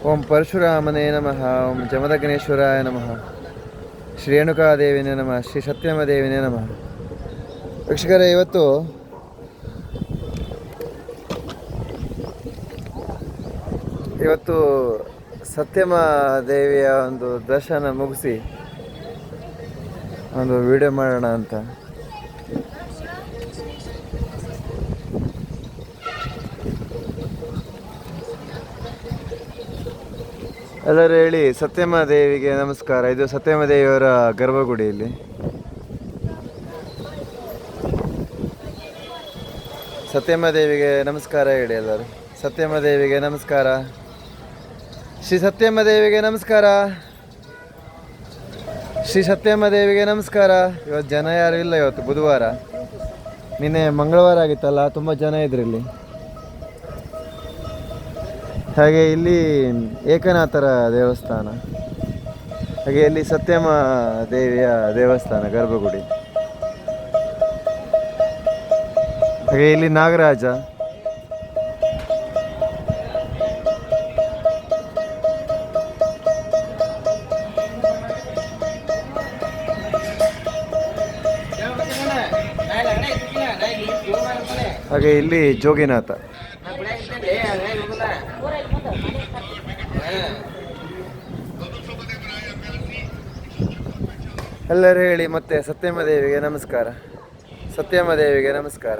ಓಂ ಪರಶುರಾಮನೇ ನಮಃ. ಓಂ ಜಮದಗ್ನೇಶ್ವರಾಯ ನಮಃ. ಶ್ರೀ ರೇಣುಕಾದೇವಿನೇ ನಮಃ. ಶ್ರೀ ಸತ್ಯಮದೇವಿನೇ ನಮಃ. ವೀಕ್ಷಕರೇ, ಇವತ್ತು ಸತ್ಯಮ ದೇವಿಯ ಒಂದು ದರ್ಶನ ಮುಗಿಸಿ ಒಂದು ವಿಡಿಯೋ ಮಾಡೋಣ ಅಂತ. ಎಲ್ಲರೂ ಹೇಳಿ ಸತ್ಯಮ ದೇವಿಗೆ ನಮಸ್ಕಾರ. ಇದು ಸತ್ಯಮ ದೇವಿಯವರ ಗರ್ಭಗುಡಿ. ಇಲ್ಲಿ ಸತ್ಯಮ ದೇವಿಗೆ ನಮಸ್ಕಾರ ಹೇಳಿ ಎಲ್ಲರೂ. ಸತ್ಯಮ ದೇವಿಗೆ ನಮಸ್ಕಾರ. ಶ್ರೀ ಸತ್ಯಮ್ಮ ದೇವಿಗೆ ನಮಸ್ಕಾರ. ಶ್ರೀ ಸತ್ಯಮ್ಮ ದೇವಿಗೆ ನಮಸ್ಕಾರ. ಇವತ್ತು ಜನ ಯಾರು ಇಲ್ಲ. ಇವತ್ತು ಬುಧವಾರ, ನಿನ್ನೆ ಮಂಗಳವಾರ ಆಗಿತ್ತಲ್ಲ, ತುಂಬ ಜನ ಇದ್ರು ಇಲ್ಲಿ. ಹಾಗೆ ಇಲ್ಲಿ ಏಕನಾಥರ ದೇವಸ್ಥಾನ, ಹಾಗೆ ಇಲ್ಲಿ ಸತ್ಯಮ್ಮ ದೇವಿಯ ದೇವಸ್ಥಾನ ಗರ್ಭಗುಡಿ, ಹಾಗೆ ಇಲ್ಲಿ ನಾಗರಾಜ, ಹಾಗೆ ಇಲ್ಲಿ ಜೋಗಿನಾಥ. ಎಲ್ಲರೂ ಹೇಳಿ ಮತ್ತೆ ಸತ್ಯಮ್ಮ ದೇವಿಗೆ ನಮಸ್ಕಾರ. ಸತ್ಯಮ್ಮ ದೇವಿಗೆ ನಮಸ್ಕಾರ.